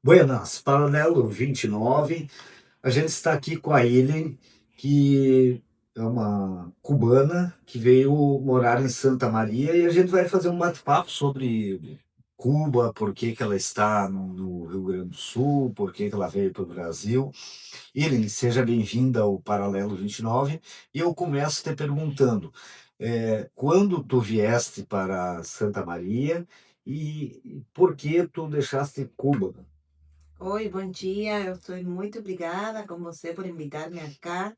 Buenas, Paralelo 29. A gente está aqui com a Ellen, que é uma cubana que veio morar em Santa Maria, e a gente vai fazer um bate-papo sobre Cuba, por que que ela está no Rio Grande do Sul, por que que ela veio para o Brasil. Ellen, seja bem-vinda ao Paralelo 29. E eu começo te perguntando, quando tu vieste para Santa Maria e por que tu deixaste Cuba? Oi, bom dia. Eu estou muito obrigada com você por invitar-me acá.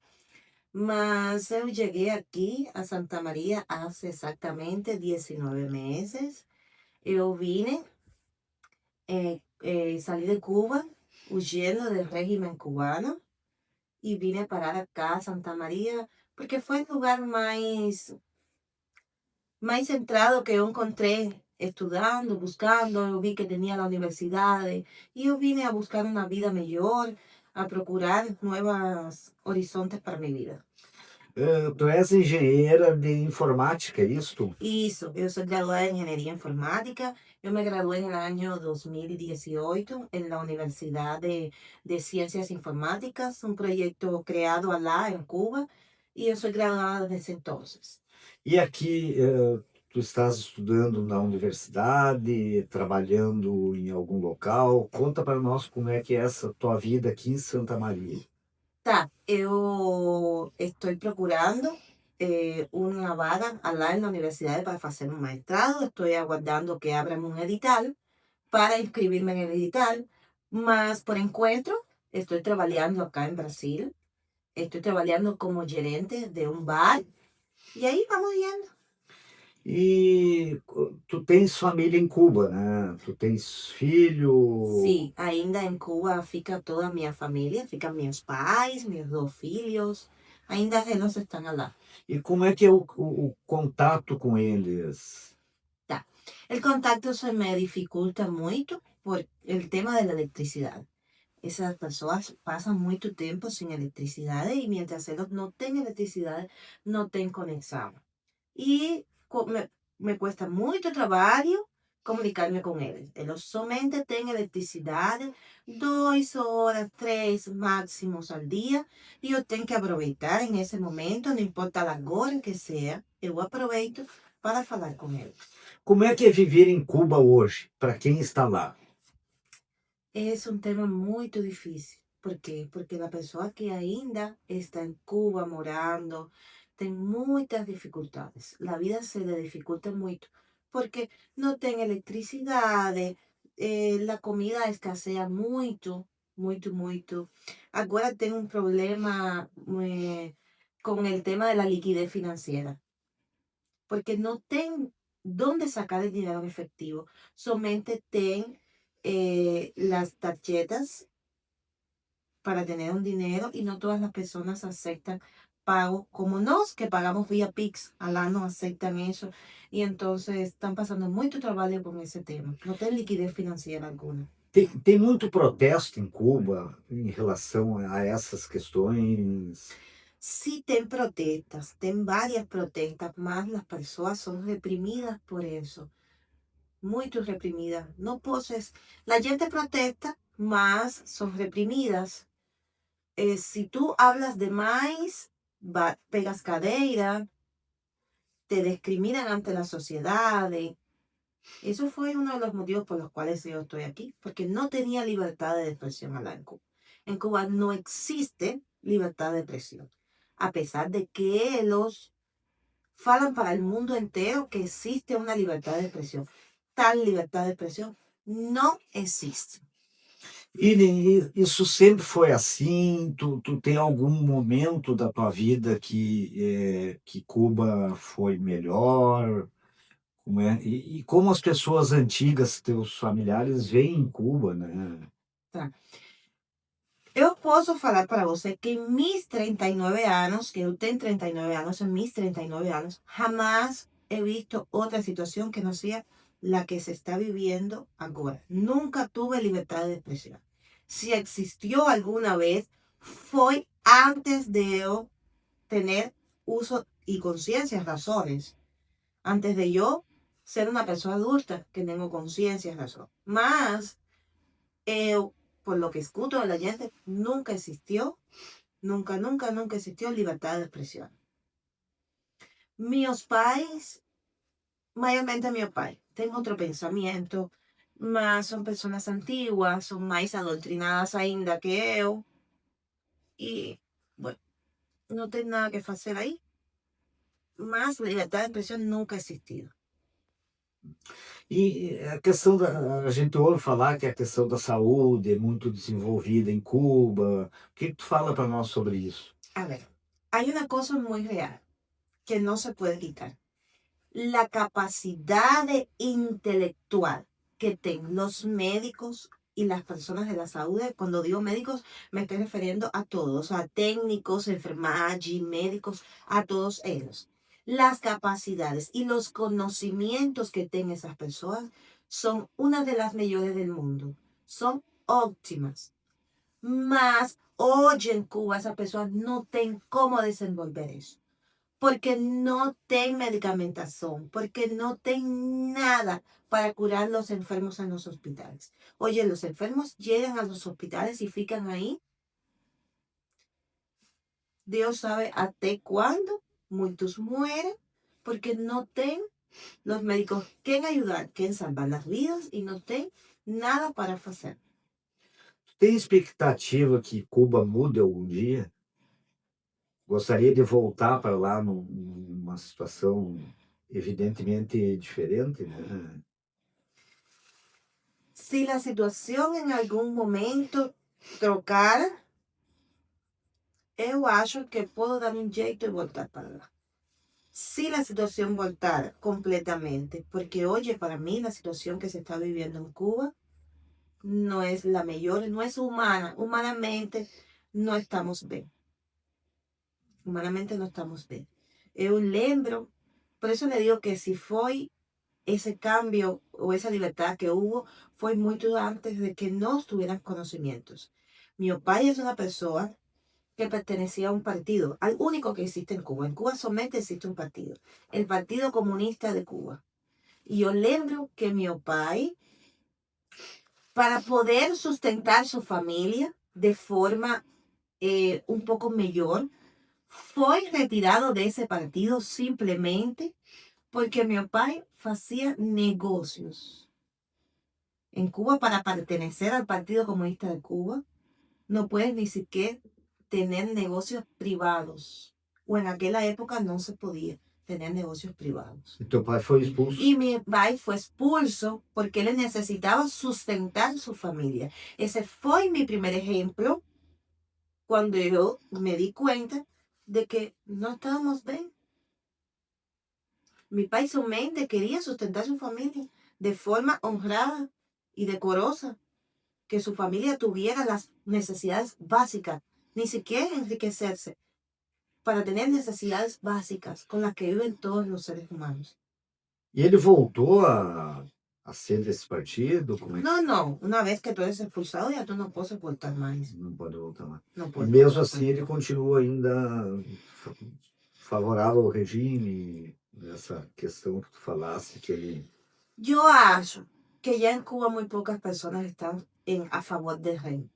Mas eu cheguei aqui a Santa Maria há exatamente 19 meses. Eu vine, salí de Cuba huyendo del régimen cubano y vine a parar acá a Santa María porque fue el lugar más centrado que yo encontré estudando, buscando. Yo vi que tenía la universidad y yo vine a buscar una vida mejor, a procurar nuevos horizontes para mi vida. Tu és engenheira de informática, é isto? Yo soy graduada de Ingeniería Informática. Yo me gradué en el año 2018 en la Universidad de Ciencias Informáticas, un proyecto creado allá en Cuba, y yo soy graduada desde ese entonces. E aqui, tu estás estudando na universidade, trabalhando em algum local? Conta para nós como é que é essa tua vida aqui em Santa Maria. Yo estoy procurando una vaga allá en la universidad para hacer un maestrado. Estoy aguardando que abran un edital para inscribirme en el edital. Más por encuentro, estoy trabajando acá en Brasil. Estoy trabajando como gerente de un bar. Y ahí vamos viendo. Tu tens família em Cuba, né? Tu tens filho. Sí, ainda en Cuba fica toda mi familia, fican mis pais, mis dos filhos. Ainda eles están allá. E como é que é o contato com eles? Tá. El contacto se me dificulta mucho por el tema de la electricidad. Esas personas pasan mucho tiempo sin electricidad y mientras ellos no tengan electricidad, no tienen conexión. Y me cuesta mucho trabajo comunicarme con ellos. Ellos solamente tienen electricidad 2 horas, 3 máximos al día. Y yo tengo que aprovechar en ese momento, no importa la hora en que sea, yo aprovecho para hablar con ellos. Como é que é viver em Cuba hoje, para quem está lá? Es un tema muy difícil. ¿Por qué? Porque la persona que ainda está en Cuba morando tiene muchas dificultades. La vida se le dificulta mucho porque no tiene electricidad, la comida escasea mucho, mucho, mucho. Ahora tengo un problema con el tema de la liquidez financiera, porque no tengo dónde sacar el dinero en efectivo. Solamente tengo las tarjetas para tener un dinero y no todas las personas aceptan pago como nos que pagamos vía Pix. Alá no aceptan eso y entonces están pasando mucho trabajo con ese tema. No tienen liquidez financiera alguna. Tem muito protesto em Cuba em relação a essas questões? Sí, ten protestas, ten varias protestas, más las personas son reprimidas por eso, muy reprimidas. No poses, la gente protesta, más son reprimidas. Si tú hablas de más, pegas cadeira, te discriminan ante la sociedad. Eso fue uno de los motivos por los cuales yo estoy aquí, porque no tenía libertad de expresión allá en Cuba. En Cuba no existe libertad de expresión, a pesar de que los falan para el mundo entero que existe una libertad de expresión. Tal libertad de expresión no existe. E isso sempre foi assim? Tu tem algum momento da tua vida que Cuba foi melhor? Como é? E como as pessoas antigas, teus familiares, veem Cuba, né? Tá? Eu posso falar para você que em mis 39 anos, que eu tenho 39 anos, en mis 39 anos, jamás he visto otra situación que no sea la que se está viviendo ahora. Nunca tuve libertad de expresión. Si existió alguna vez, fue antes de yo tener uso y conciencia, razones. Antes de yo ser una persona adulta que tengo conciencia, razón. Más por lo que escuto de la gente, nunca existió, nunca existió libertad de expresión. Meus pais, mayormente meus pais, tienen otro pensamiento, mas son personas antiguas, son más adoctrinadas ainda que yo, y bueno, no tengo nada que hacer ahí, mas libertad de expresión nunca ha existido. E a questão a gente ouve falar que a questão da saúde é muito desenvolvida em Cuba. O que tu fala para nós sobre isso? A ver, hay una cosa muy real que no se puede quitar. La capacidad intelectual que tienen los médicos y las personas de la salud, cuando digo médicos, me estoy refiriendo a todos, a técnicos, enfermeras, médicos, a todos ellos. Las capacidades y los conocimientos que tienen esas personas son una de las mejores del mundo. Son óptimas. Mas hoy en Cuba esas personas no tienen cómo desenvolver eso. Porque no tienen medicamentación, porque no tienen nada para curar los enfermos en los hospitales. Oye, los enfermos llegan a los hospitales y fican ahí. Dios sabe hasta cuándo muchos mueren porque no tienen los médicos que ayudar, que salvar las vidas y no tienen nada para hacer. Tem expectativa que Cuba mude algum dia? Gostaria de voltar para lá numa situação evidentemente diferente, né? Si la situación en algún momento trocara, yo acho que puedo dar un jeito y voltar para lá. Si la situación voltara completamente, porque oye, para mí la situación que se está viviendo en Cuba no es la mejor, no es humana, humanamente no estamos bien. Humanamente no estamos bien. Yo lembro, por eso le digo que si fue ese cambio o esa libertad que hubo, fue mucho antes de que no tuvieran conocimientos. Mi papá es una persona que pertenecía a un partido, al único que existe en Cuba. En Cuba solamente existe un partido, el Partido Comunista de Cuba. Y yo lembro que mi papá, para poder sustentar su familia de forma un poco mejor, fue retirado de ese partido simplemente porque mi papá hacía negocios. En Cuba, para pertenecer al Partido Comunista de Cuba, no puedes ni siquiera tener negocios privados. O en aquella época no se podía tener negocios privados. E teu pai foi expulso? Y mi pai fue expulso porque él necesitaba sustentar su familia. Ese fue mi primer ejemplo cuando yo me di cuenta de que no estábamos bien. Mi pai solamente quería sustentar su familia de forma honrada y decorosa, que su familia tuviera las necesidades básicas, ni siquiera enriquecerse, para tener necesidades básicas con las que viven todos los seres humanos. E ele voltou a ser desse partido? Como é que... No, una vez que tú eres expulsado ya tú no puedes soportar más. Não pode voltar lá. No E puedes mesmo voltar assim ele continua ainda favorável ao regime, nessa questão que tu falasse, que ele... Yo acho que ya en Cuba muy pocas personas están a favor del régimen.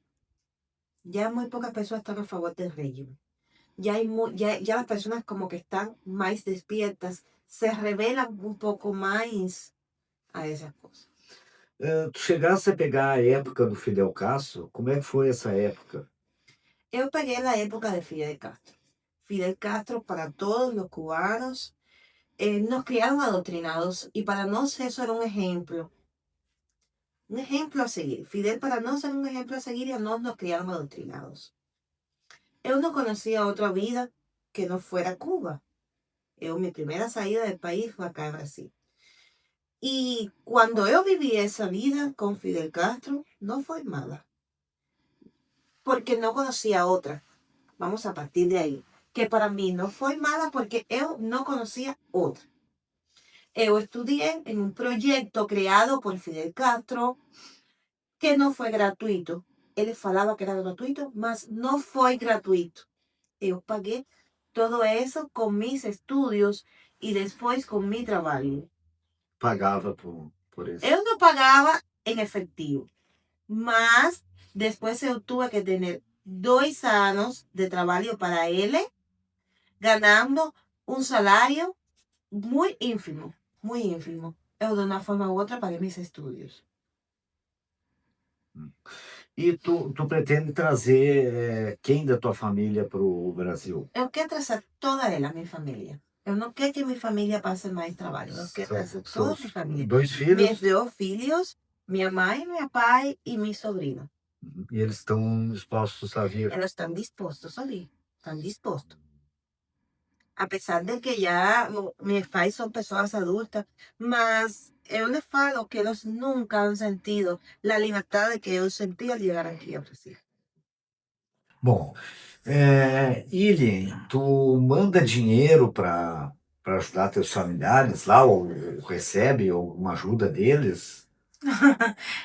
Ya muy pocas personas están a favor del régimen. Ya las personas como que están más despiertas, se revelan un poco más a esas cosas. Tu chegasse a pegar a época do Fidel Castro, como é que foi essa época? Yo pegué la época de Fidel Castro. Fidel Castro para todos los cubanos nos criaron adoctrinados y para nosotros eso era un ejemplo a seguir. Fidel para nosotros era un ejemplo a seguir y a nosotros nos criaron adoctrinados. Yo no conocía otra vida que no fuera Cuba. Mi primera salida del país fue acá en Brasil. Y cuando yo viví esa vida con Fidel Castro, no fue mala. Porque no conocía otra. Vamos a partir de ahí. Que para mí no fue mala porque yo no conocía otra. Yo estudié en un proyecto creado por Fidel Castro que no fue gratuito. Él falaba que era gratuito, mas no fue gratuito. Yo pagué todo eso con mis estudios y después con mi trabajo. Pagava por isso? Yo no pagaba en efectivo. Mas después eu tuve que tener 2 anos de trabalho para ele, ganando um salário muito ínfimo. Eu, de uma forma ou outra, paguei meus estudos. E tu pretende trazer quem da tua família para o Brasil? Eu quero trazer toda ela, minha família. Eu não quero que minha família passe mais trabalho. Eu quero São, trazer são toda os minha família. dois Meus filhos 2 filhos, minha mãe, meu pai e meu sobrino. e eles estão dispostos a vir. Eles estão dispostos ali. Estão dispostos. Apesar de que já meus pais são pessoas adultas, mas eu les falo que eles nunca han sentido a liberdade que eu senti ao chegar aqui ao Brasil. Bom, Ili, tu manda dinheiro para ajudar teus familiares lá, ou recebe alguma ajuda deles?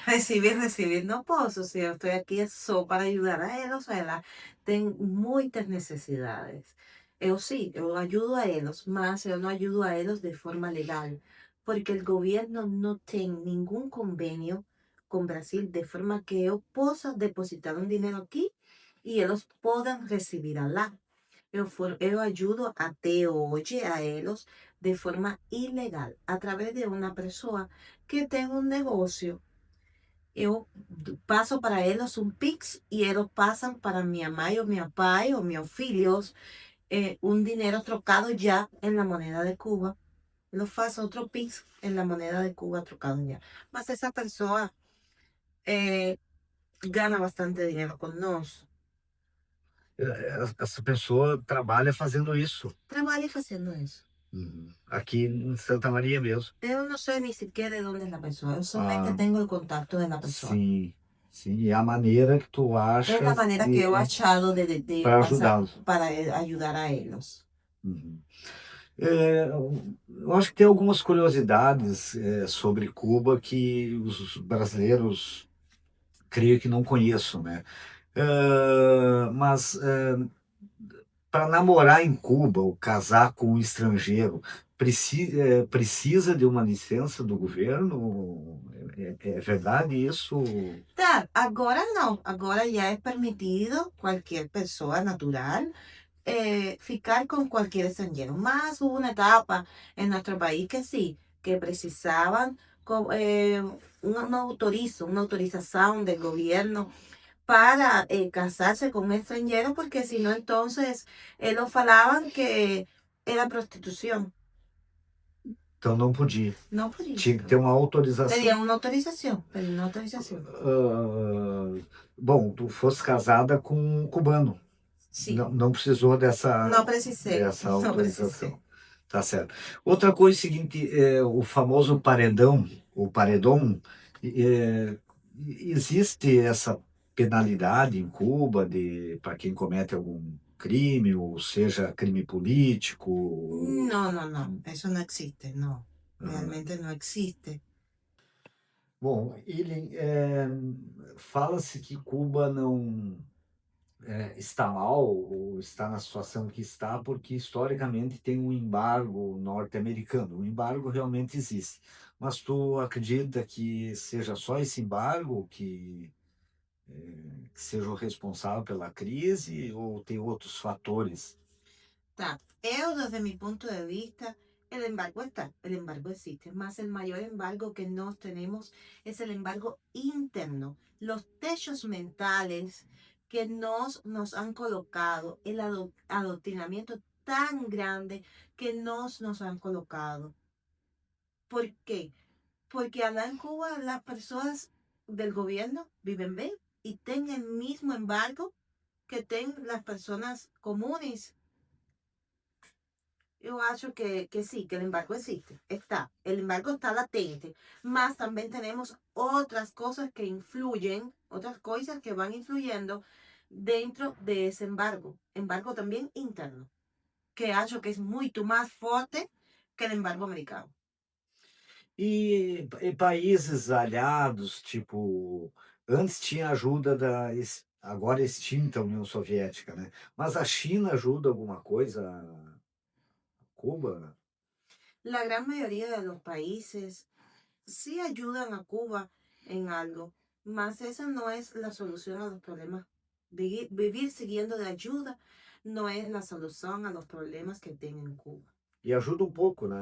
Recibir, não posso. Se eu estou aqui é só para ajudar a eles, ela tem muitas necessidades. Eu sim, eu ajudo a eles, mas eu não ajudo a eles de forma legal, porque o governo não tem nenhum convênio com Brasil, de forma que eu possa depositar um dinheiro aqui e eles podem receber lá. Eu ajudo até hoje a eles de forma ilegal, através de uma pessoa que tem um negócio. Eu passo para eles um Pix e eles passam para minha mãe ou meu pai ou meus filhos um dinheiro trocado já na moneda de Cuba. Eu faço outro Pix na moneda de Cuba trocado já. Mas essa pessoa eh, gana bastante dinheiro conosco. Essa pessoa trabalha fazendo isso. Trabalha fazendo isso. Uhum. Aqui em Santa Maria mesmo. Eu não sei nem sequer de onde é a pessoa. Eu somente Ah, tenho o contato da pessoa. sim, sim. E a maneira que tu É a achas maneira que eu achado de para passar ajudá-los. para ajudar a eles. Uhum. Eu acho que tem algumas curiosidades sobre Cuba que os brasileiros creio que não conheçam, né? Mas para namorar em Cuba ou casar com um estrangeiro, precisa de uma licença do governo? É verdade isso? Tá, agora não. Agora já é permitido qualquer pessoa natural ficar com qualquer estrangeiro. Mas hubo una etapa en nuestro país que sí, que precisaban una autorización del gobierno para casarse con un extranjero, porque si no, entonces ellos falaban que era prostitución. Então não podia. No podía. Tinha que ter uma autorização. Pedían una autorización, pedían una autorización. Ah, bom, tu fosse casada com um cubano. Sí, Não precisou no precisé, dessa no precisé. autorização. Tá certo. Outra coisa é o seguinte, o famoso paredão, o paredão, é, existe essa penalidade em Cuba de para quem comete algum crime, ou seja, crime político? No, no, no, eso no existe, no, Aham. realmente no existe. Bom, ele fala-se que Cuba não está mal ou está na situação que está porque historicamente tem um embargo norte-americano. O embargo realmente existe. Mas tu acredita que seja só esse embargo que seja o responsável pela crise ou tem outros fatores? Tá. Eu, desde mi punto de vista, el embargo está, el embargo existe, más el mayor embargo que nos tenemos es el embargo interno, los techos mentales que nos han colocado, el adoctrinamiento tan grande que nos han colocado. ¿Por qué? Porque allá en Cuba las personas del gobierno viven bien y tienen el mismo embargo que tienen las personas comunes. Eu acho que sí, que el embargo existe, está, el embargo está latente, mas también tenemos otras cosas que influyen, otras cosas que van influyendo dentro de ese embargo también interno, que acho que es mucho más fuerte que el embargo americano. E países aliados, tipo, antes tinha ajuda agora extinta União Soviética, né? Mas a China ajuda alguma coisa a Cuba? La gran mayoría de los países sí ayudan a Cuba en algo, Mas esa no es la solución a los problemas. Vivir siguiendo de ayuda no es la solución a los problemas que tienen Cuba. E ajuda um pouco, né?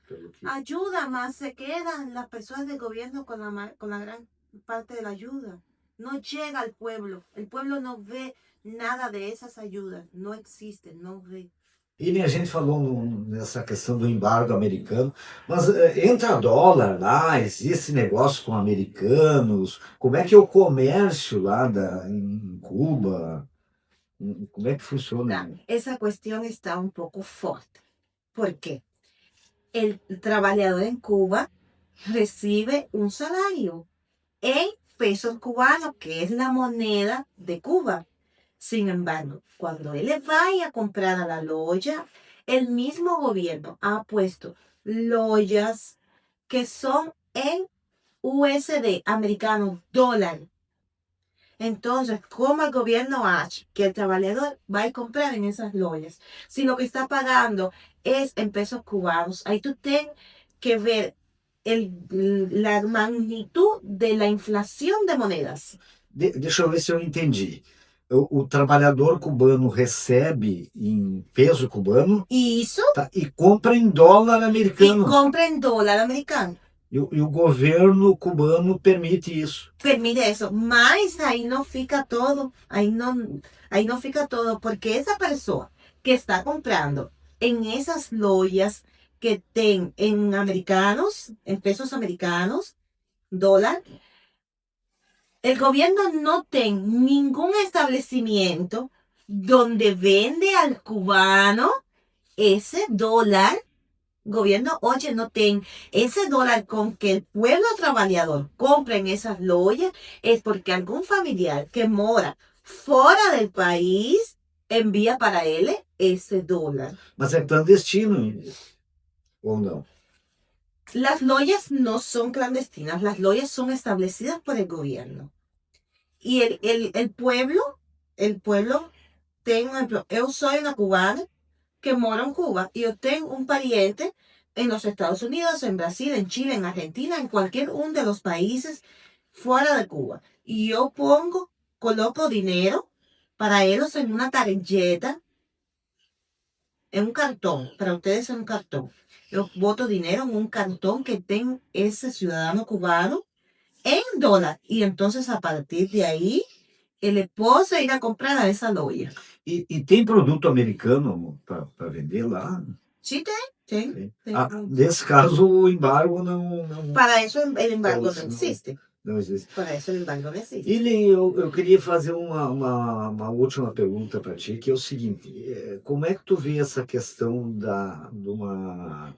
Pelo que... Ayuda, más se quedan las personas del gobierno con la gran parte de la ayuda. No llega al pueblo. El pueblo no ve nada de esas ayudas. No existe, no ve. E a gente falou nessa questão do embargo americano, mas entra dólar lá, existe negócio com americanos, como é que é o comércio lá em Cuba? Como é que funciona? Esa cuestión está un poco fuerte. ¿Por qué? El trabajador en Cuba recibe un salario en pesos cubanos, que es la moneda de Cuba. Sin embargo, cuando él le vaya a comprar a la loya, el mismo gobierno ha puesto loyas que son en USD, americano, dólar. Entonces, ¿cómo el gobierno hace que el trabajador va a comprar en esas loyas? Si lo que está pagando es en pesos cubanos, ahí tú tienes que ver la magnitud de la inflación de monedas. Deixa eu ver se eu entendi. O trabalhador cubano recebe em peso cubano, Y eso, tá, e compra em dólar y americano. compra en dólar americano. E o governo cubano permite isso. Permite eso, mas ahí no fica todo, ahí no fica todo, porque esa persona que está comprando en esas loyas que ten en americanos, en pesos americanos, dólar, el gobierno no tiene ningún establecimiento donde vende al cubano ese dólar. Gobierno, oye, no ten ese dólar con que el pueblo trabajador compra en esas loyas es porque algún familiar que mora fuera del país envía para él ese dólar. Mas é clandestino ou não? Las loyas no son clandestinas, las loyas son establecidas por el gobierno. Y el pueblo, tengo un ejemplo, yo soy una cubana que mora en Cuba y yo tengo un pariente en los Estados Unidos, en Brasil, en Chile, en Argentina, en cualquier uno de los países fuera de Cuba. Y yo coloco dinero para ellos en una tarjeta, en un cartón, para ustedes en un cartón. Yo boto dinero en un cartón que tenga ese ciudadano cubano en dólar. Y entonces a partir de ahí, el esposo irá a comprar a esa loya. E tem produto americano para vender lá? Sí, tem. Nesse caso, o embargo não... Para eso el embargo no não existe. não existe. Para eso el embargo no existe. Ili, eu queria fazer uma última pergunta para ti, que é o seguinte: como é que tu vê essa questão de uma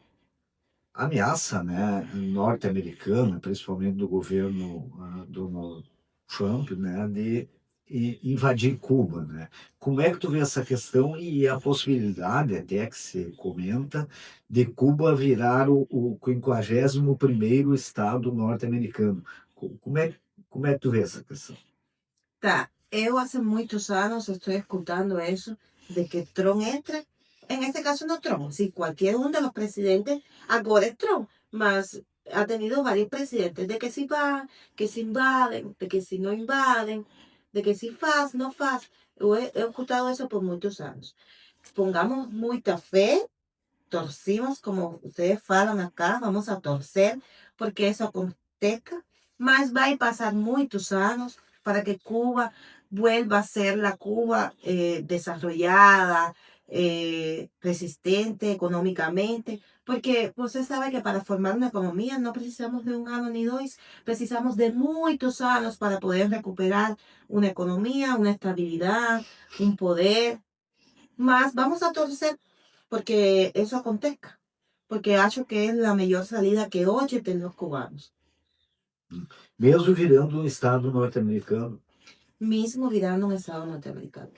ameaça, né, norte-americana, principalmente do governo Donald Trump, né, de invadir Cuba, né? Como é que tu vê essa questão e a possibilidade, até que se comenta, de Cuba virar o 51º estado norte-americano? Como é que tu vê essa questão? Tá, eu hace muchos años estoy escuchando eso de que Trump entre. En este caso no Trump, si cualquier uno de los presidentes, ahora es Trump, mas ha tenido varios presidentes de que si van, que si invaden, de que si no invaden, de que si faz, no faz. He escuchado eso por muchos años. Pongamos mucha fe, torcimos como ustedes falan acá, vamos a torcer porque eso acontezca, mas va a pasar muchos años para que Cuba vuelva a ser la Cuba desarrollada, resistente económicamente, porque usted sabe que para formar una economía no precisamos de un año ni dos, precisamos de muchos años para poder recuperar una economía, una estabilidad, un poder. Mas vamos a torcer porque eso acontezca, porque acho que es la mejor salida que hoy tienen los cubanos. Mesmo virando um estado norte-americano. Mismo virando un estado norteamericano.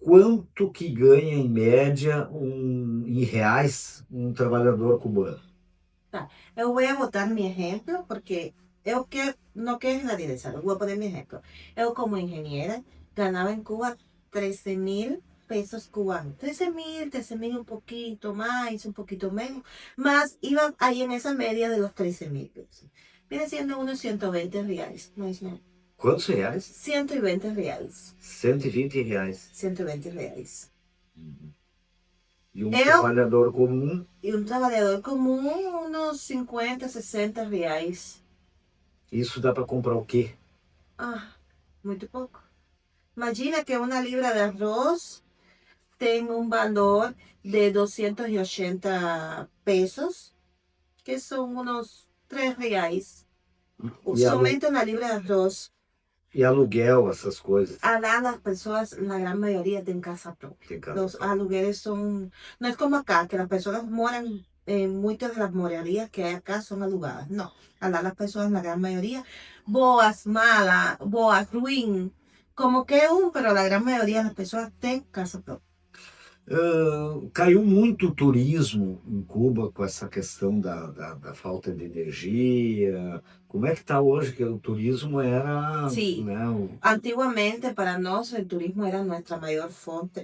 Quanto que ganha em média em reais um trabalhador cubano? Tá, eu vou botar mi ejemplo porque eu no quiero nadie de salud. Voy a poner mi ejemplo. Yo como ingeniera ganaba en Cuba 13,000 pesos cubanos. 13,000 un poquito más, un poquito menos. Más iba ahí en esa media de los 13,000 pesos. Viene siendo unos 120 reais, mais ou menos. Quantos reais? 120 reais. 120 reais. 120 reais. Uhum. E um Eu trabalhador comum, e um trabalhador comum, uns 50, 60 reais. isso dá para comprar o quê? Ah, muito pouco. Imagina que uma libra de arroz tem um valor de 280 pesos, que são uns 3 reais. E, Somente uma libra de arroz. e aluguel, essas coisas. Allá las personas, la gran mayoría tienen casa propia. Tem casa Los própria. alugueres son, no es como acá, que las personas moran, muchas de las moradias que hay acá son alugadas. No, allá las personas, la gran mayoría, boas, malas, boas, ruin, como que pero la gran mayoría de las personas tienen casa propia. Caiu muito o turismo em Cuba com essa questão da falta de energia. Como é que está hoje? Que o turismo era, Sí, né, antiguamente para nosotros el turismo era nuestra mayor fuente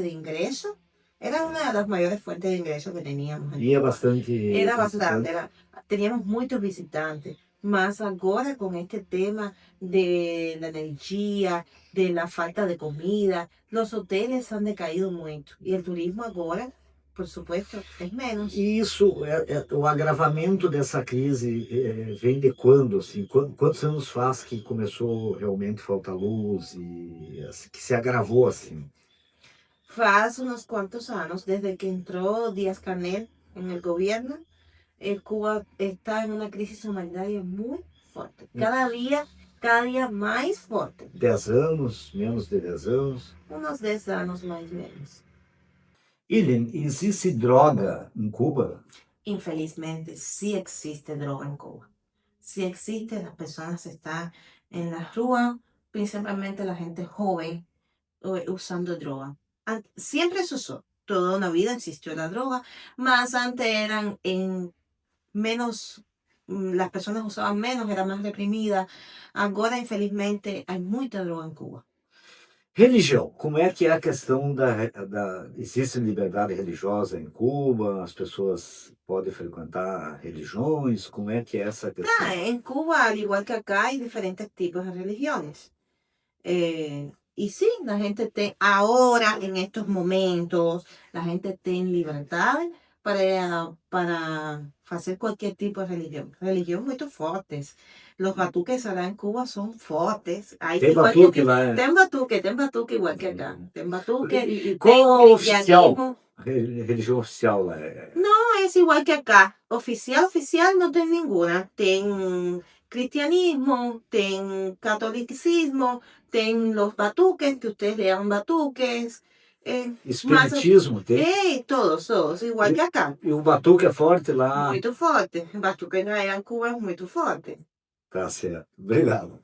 de ingreso. Era una de las mayores fuentes de ingreso que teníamos en ia Cuba. bastante Era bastante, visitante. teníamos muchos visitantes, más ahora con este tema de la energía, de la falta de comida, los hoteles han decaído mucho y el turismo ahora, por supuesto, es menos. E isso, o agravamento dessa crise vem de quando? Assim, quantos anos faz que começou realmente faltar luz e assim, que se agravou assim? Hace unos cuantos años, desde que entró Díaz-Canel en el gobierno, Cuba está en una crisis humanitaria muy fuerte. Cada día más fuerte. 10 anos, menos de 10 anos? Unos 10 años más o menos. Ellen, existe droga em Cuba? Infelizmente, sí existe droga en Cuba. Sí existe, las personas están en la rúa, principalmente la gente joven, usando droga. Siempre se usó, toda una vida existió la droga, más antes eran en menos, las personas usaban menos, era más reprimida. Ahora, infelizmente, hay mucha droga en Cuba. Religião, como é que é a questão existe liberdade religiosa em Cuba? As pessoas podem frequentar religiões? Como é que é essa questão? En Cuba, al igual que acá, hay diferentes tipos de religiones. Y sí, la gente ahora, en estos momentos, la gente tiene libertad para hacer cualquier tipo de religión. Religión muy fuertes. Los batuques allá en Cuba son fuertes. Hay, Tem igual batuque que lá, é? tem batuque igual que acá. Tem batuque, E tem qual a oficial? cristianismo. Religião oficial lá? No, es igual que acá. Oficial no tiene ninguna. Ten cristianismo, ten catolicismo, ten los batuques, que ustedes le llaman batuques. Más, Espiritismo tem? todos, igual que acá. E o batuque é forte lá? Muito forte. O batuque na Cuba é muito forte. Tá certo. Obrigado.